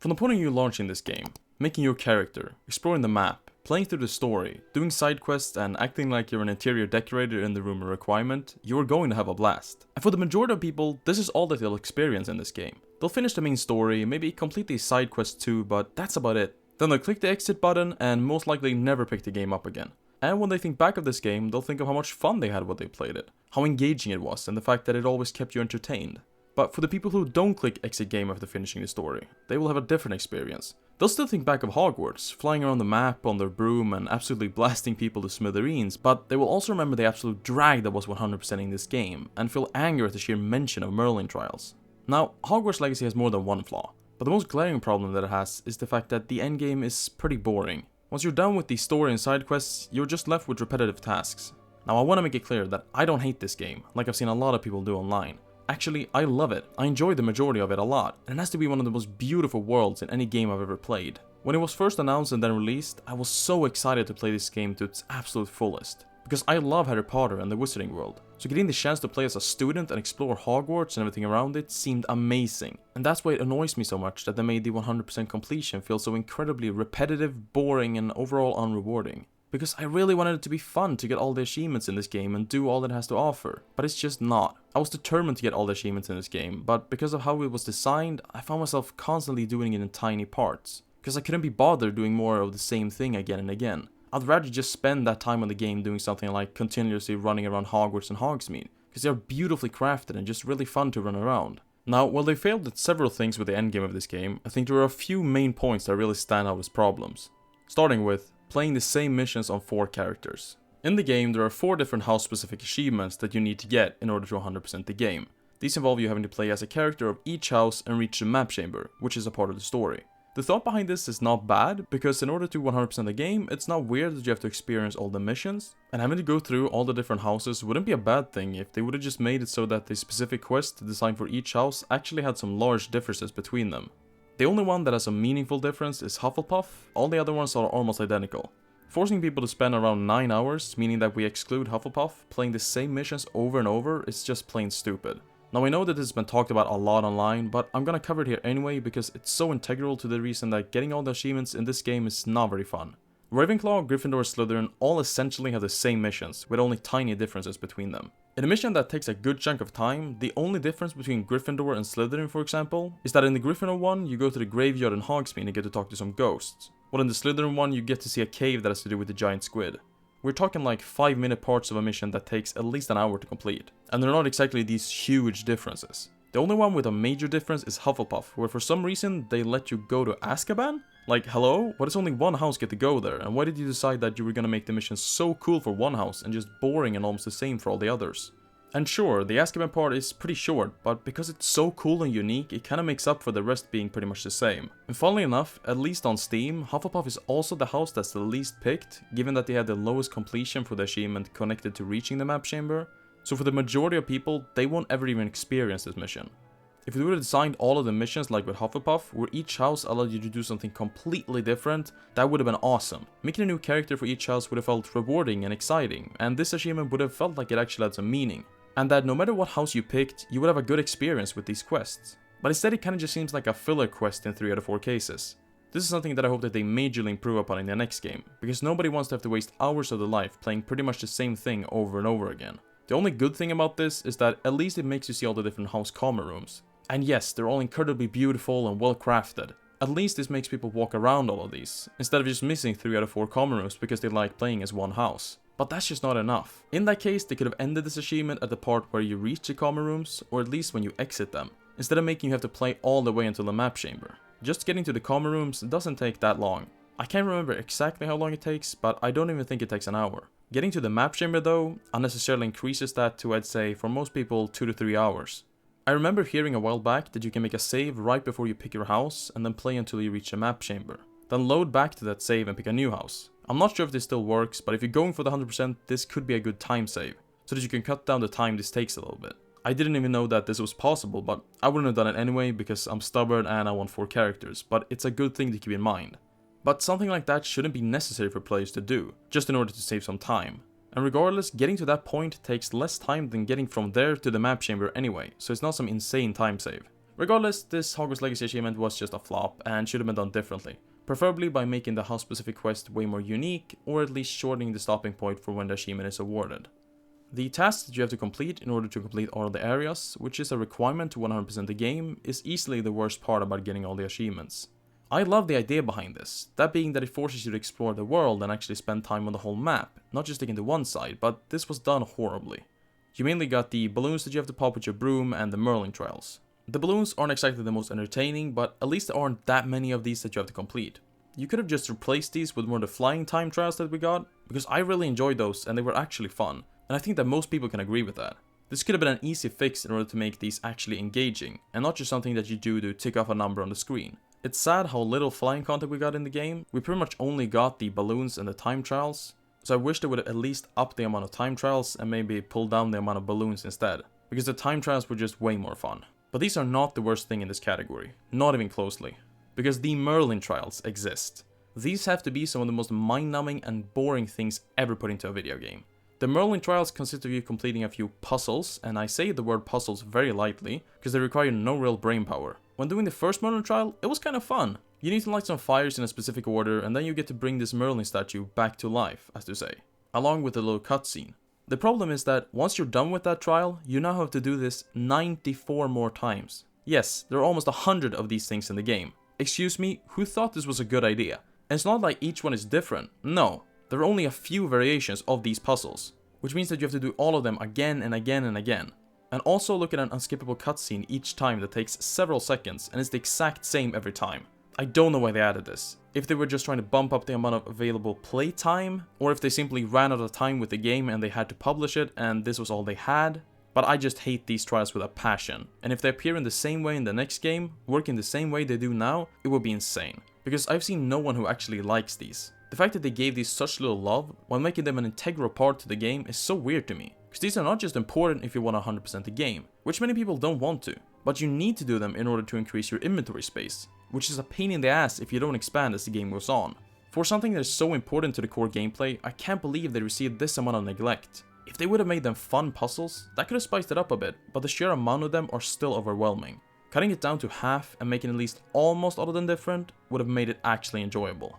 From the point of view launching this game, making your character, exploring the map, playing through the story, doing side quests and acting like you're an interior decorator in the room of requirement, you are going to have a blast. And for the majority of people, this is all that they'll experience in this game. They'll finish the main story, maybe complete these side quests too, but that's about it. Then they'll click the exit button and most likely never pick the game up again. And when they think back of this game, they'll think of how much fun they had while they played it, how engaging it was, and the fact that it always kept you entertained. But for the people who don't click exit game after finishing the story, they will have a different experience. They'll still think back of Hogwarts, flying around the map on their broom and absolutely blasting people to smithereens, but they will also remember the absolute drag that was 100%ing this game, and feel anger at the sheer mention of Merlin trials. Now, Hogwarts Legacy has more than one flaw, but the most glaring problem that it has is the fact that the endgame is pretty boring. Once you're done with the story and side quests, you're just left with repetitive tasks. Now I want to make it clear that I don't hate this game, like I've seen a lot of people do online. Actually, I love it. I enjoy the majority of it a lot, and it has to be one of the most beautiful worlds in any game I've ever played. When it was first announced and then released, I was so excited to play this game to its absolute fullest, because I love Harry Potter and the Wizarding World. So getting the chance to play as a student and explore Hogwarts and everything around it seemed amazing. And that's why it annoys me so much that they made the 100% completion feel so incredibly repetitive, boring, and overall unrewarding. Because I really wanted it to be fun to get all the achievements in this game and do all it has to offer, but it's just not. I was determined to get all the achievements in this game, but because of how it was designed, I found myself constantly doing it in tiny parts. Because I couldn't be bothered doing more of the same thing again and again. I'd rather just spend that time on the game doing something like continuously running around Hogwarts and Hogsmeade, because they are beautifully crafted and just really fun to run around. Now, while they failed at several things with the endgame of this game, I think there are a few main points that really stand out as problems. Starting with playing the same missions on 4 characters. In the game, there are 4 different house-specific achievements that you need to get in order to 100% the game. These involve you having to play as a character of each house and reach the map chamber, which is a part of the story. The thought behind this is not bad, because in order to 100% the game, it's not weird that you have to experience all the missions, and having to go through all the different houses wouldn't be a bad thing if they would have just made it so that the specific quest designed for each house actually had some large differences between them. The only one that has a meaningful difference is Hufflepuff, all the other ones are almost identical. Forcing people to spend around 9 hours, meaning that we exclude Hufflepuff, playing the same missions over and over is just plain stupid. Now I know that this has been talked about a lot online, but I'm gonna cover it here anyway because it's so integral to the reason that getting all the achievements in this game is not very fun. Ravenclaw, Gryffindor, Slytherin all essentially have the same missions, with only tiny differences between them. In a mission that takes a good chunk of time, the only difference between Gryffindor and Slytherin, for example, is that in the Gryffindor one, you go to the graveyard in Hogsmeade and get to talk to some ghosts, while in the Slytherin one, you get to see a cave that has to do with the giant squid. We're talking like 5-minute parts of a mission that takes at least an hour to complete, and they're not exactly these huge differences. The only one with a major difference is Hufflepuff, where for some reason they let you go to Azkaban? Like, hello? Why does only one house get to go there, and why did you decide that you were gonna make the mission so cool for one house and just boring and almost the same for all the others? And sure, the Azkaban part is pretty short, but because it's so cool and unique, it kinda makes up for the rest being pretty much the same. And funnily enough, at least on Steam, Hufflepuff is also the house that's the least picked, given that they had the lowest completion for the achievement connected to reaching the map chamber. So for the majority of people, they won't ever even experience this mission. If we would have designed all of the missions like with Hufflepuff, where each house allowed you to do something completely different, that would have been awesome. Making a new character for each house would have felt rewarding and exciting, and this achievement would have felt like it actually had some meaning. And that no matter what house you picked, you would have a good experience with these quests. But instead it kinda just seems like a filler quest in 3 out of 4 cases. This is something that I hope that they majorly improve upon in the next game, because nobody wants to have to waste hours of their life playing pretty much the same thing over and over again. The only good thing about this is that at least it makes you see all the different house common rooms. And yes, they're all incredibly beautiful and well crafted. At least this makes people walk around all of these, instead of just missing 3 out of 4 common rooms because they like playing as one house. But that's just not enough. In that case, they could have ended this achievement at the part where you reach the common rooms, or at least when you exit them, instead of making you have to play all the way until the map chamber. Just getting to the common rooms doesn't take that long. I can't remember exactly how long it takes, but I don't even think it takes an hour. Getting to the map chamber though, unnecessarily increases that to, I'd say, for most people, 2 to 3 hours. I remember hearing a while back that you can make a save right before you pick your house, and then play until you reach a map chamber. Then load back to that save and pick a new house. I'm not sure if this still works, but if you're going for the 100%, this could be a good time save, so that you can cut down the time this takes a little bit. I didn't even know that this was possible, but I wouldn't have done it anyway because I'm stubborn and I want 4 characters, but it's a good thing to keep in mind. But something like that shouldn't be necessary for players to do, just in order to save some time. And regardless, getting to that point takes less time than getting from there to the map chamber anyway, so it's not some insane time save. Regardless, this Hogwarts Legacy achievement was just a flop and should have been done differently. Preferably by making the house-specific quest way more unique, or at least shortening the stopping point for when the achievement is awarded. The tasks that you have to complete in order to complete all the areas, which is a requirement to 100% the game, is easily the worst part about getting all the achievements. I love the idea behind this, that being that it forces you to explore the world and actually spend time on the whole map, not just sticking to one side, but this was done horribly. You mainly got the balloons that you have to pop with your broom and the Merlin trials. The balloons aren't exactly the most entertaining, but at least there aren't that many of these that you have to complete. You could have just replaced these with more of the flying time trials that we got, because I really enjoyed those and they were actually fun, and I think that most people can agree with that. This could have been an easy fix in order to make these actually engaging, and not just something that you do to tick off a number on the screen. It's sad how little flying content we got in the game. We pretty much only got the balloons and the time trials, so I wish they would at least up the amount of time trials and maybe pull down the amount of balloons instead, because the time trials were just way more fun. But these are not the worst thing in this category, not even closely, because the Merlin trials exist. These have to be some of the most mind-numbing and boring things ever put into a video game. The Merlin trials consist of you completing a few puzzles, and I say the word puzzles very lightly, because they require no real brain power. When doing the first Merlin trial, it was kind of fun. You need to light some fires in a specific order, and then you get to bring this Merlin statue back to life, as to say, along with a little cutscene. The problem is that once you're done with that trial, you now have to do this 94 more times. Yes, there are almost 100 of these things in the game. Excuse me, who thought this was a good idea? And it's not like each one is different. No, there are only a few variations of these puzzles, which means that you have to do all of them again and again and again. And also look at an unskippable cutscene each time that takes several seconds and is the exact same every time. I don't know why they added this. If they were just trying to bump up the amount of available playtime, or if they simply ran out of time with the game and they had to publish it and this was all they had. But I just hate these trials with a passion, and if they appear in the same way in the next game, work in the same way they do now, it would be insane. Because I've seen no one who actually likes these. The fact that they gave these such little love, while making them an integral part to the game, is so weird to me. Because these are not just important if you want 100% the game, which many people don't want to, but you need to do them in order to increase your inventory space, which is a pain in the ass if you don't expand as the game goes on. For something that is so important to the core gameplay, I can't believe they received this amount of neglect. If they would have made them fun puzzles, that could have spiced it up a bit, but the sheer amount of them are still overwhelming. Cutting it down to half and making at least almost all of them different would have made it actually enjoyable.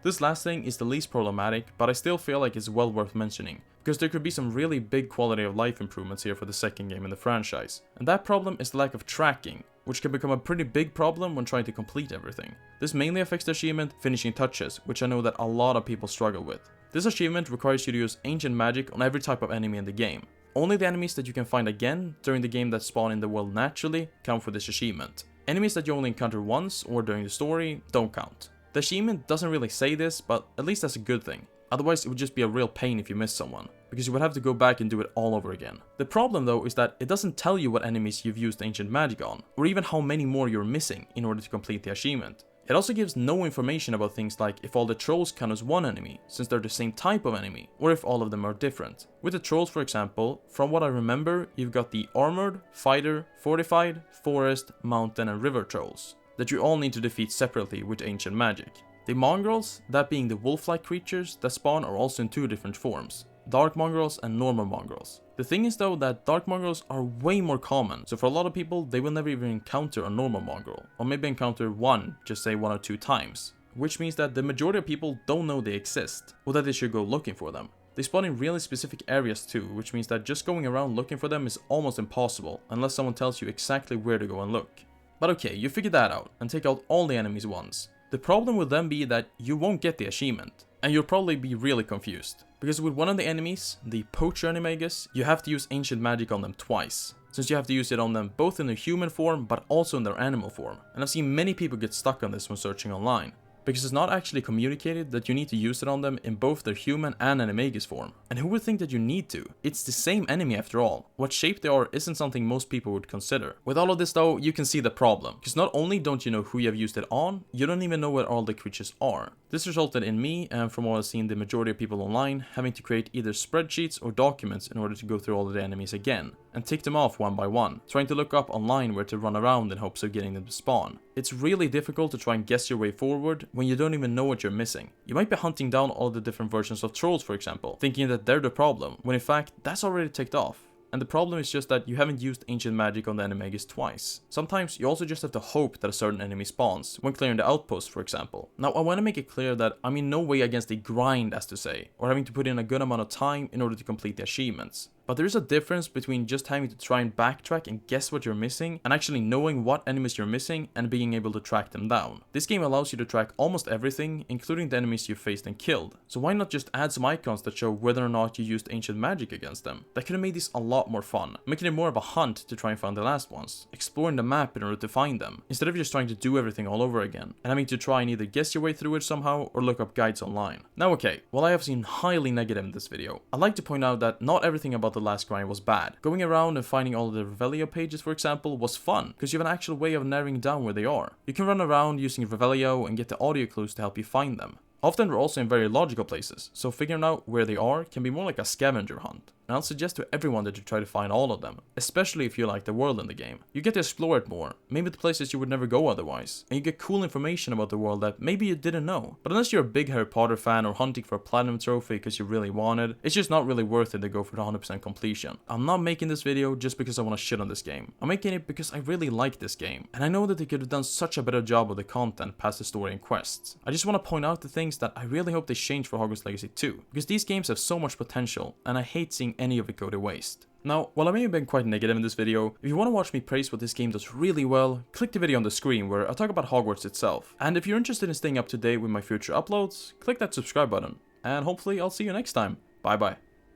This last thing is the least problematic, but I still feel like it's well worth mentioning, because there could be some really big quality of life improvements here for the second game in the franchise. And that problem is the lack of tracking, which can become a pretty big problem when trying to complete everything. This mainly affects the achievement Finishing Touches, which I know that a lot of people struggle with. This achievement requires you to use ancient magic on every type of enemy in the game. Only the enemies that you can find again during the game that spawn in the world naturally count for this achievement. Enemies that you only encounter once or during the story don't count. The achievement doesn't really say this, but at least that's a good thing. Otherwise it would just be a real pain if you miss someone, because you would have to go back and do it all over again. The problem though is that it doesn't tell you what enemies you've used ancient magic on, or even how many more you're missing in order to complete the achievement. It also gives no information about things like if all the trolls count as one enemy, since they're the same type of enemy, or if all of them are different. With the trolls, for example, from what I remember, you've got the armored, fighter, fortified, forest, mountain and river trolls, that you all need to defeat separately with ancient magic. The mongrels, that being the wolf-like creatures that spawn, are also in two different forms, dark mongrels and normal mongrels. The thing is though that dark mongrels are way more common, so for a lot of people they will never even encounter a normal mongrel, or maybe encounter one, just say 1 or 2 times, which means that the majority of people don't know they exist, or that they should go looking for them. They spawn in really specific areas too, which means that just going around looking for them is almost impossible, unless someone tells you exactly where to go and look. But okay, you figure that out, and take out all the enemies once. The problem will then be that you won't get the achievement, and you'll probably be really confused. Because with one of the enemies, the poacher animagus, you have to use ancient magic on them twice, since you have to use it on them both in their human form but also in their animal form. And I've seen many people get stuck on this when searching online, because it's not actually communicated that you need to use it on them in both their human and animagus form. And who would think that you need to? It's the same enemy after all. What shape they are isn't something most people would consider. With all of this though, you can see the problem, because not only don't you know who you have used it on, you don't even know where all the creatures are. This resulted in me, and from what I've seen the majority of people online, having to create either spreadsheets or documents in order to go through all of the enemies again, and tick them off one by one, trying to look up online where to run around in hopes of getting them to spawn. It's really difficult to try and guess your way forward when you don't even know what you're missing. You might be hunting down all the different versions of trolls, for example, thinking that they're the problem, when in fact that's already ticked off. and the problem is just that you haven't used ancient magic on the animagus twice. Sometimes you also just have to hope that a certain enemy spawns, when clearing the outpost for example. Now I want to make it clear that I'm in no way against a grind as to say, or having to put in a good amount of time in order to complete the achievements. But there is a difference between just having to try and backtrack and guess what you're missing, and actually knowing what enemies you're missing and being able to track them down. This game allows you to track almost everything, including the enemies you faced and killed. So why not just add some icons that show whether or not you used ancient magic against them? That could have made this a lot more fun, making it more of a hunt to try and find the last ones, exploring the map in order to find them, instead of just trying to do everything all over again, and having to try and either guess your way through it somehow or look up guides online. Now okay, while I have seen highly negative in this video, I'd like to point out that not everything about the last grind was bad. Going around and finding all of the Revelio pages for example was fun, because you have an actual way of narrowing down where they are. You can run around using Revelio and get the audio clues to help you find them. Often they're also in very logical places, so figuring out where they are can be more like a scavenger hunt. And I'll suggest to everyone that you try to find all of them, especially if you like the world in the game. You get to explore it more, maybe the places you would never go otherwise, and you get cool information about the world that maybe you didn't know. But unless you're a big Harry Potter fan or hunting for a platinum trophy because you really want it, it's just not really worth it to go for the 100% completion. I'm not making this video just because I want to shit on this game. I'm making it because I really like this game, and I know that they could have done such a better job with the content past the story and quests. I just want to point out the things that I really hope they change for Hogwarts Legacy 2, because these games have so much potential, and I hate seeing any of it go to waste. Now, while I may have been quite negative in this video, if you want to watch me praise what this game does really well, click the video on the screen where I talk about Hogwarts itself. And if you're interested in staying up to date with my future uploads, click that subscribe button, and hopefully I'll see you next time. Bye bye.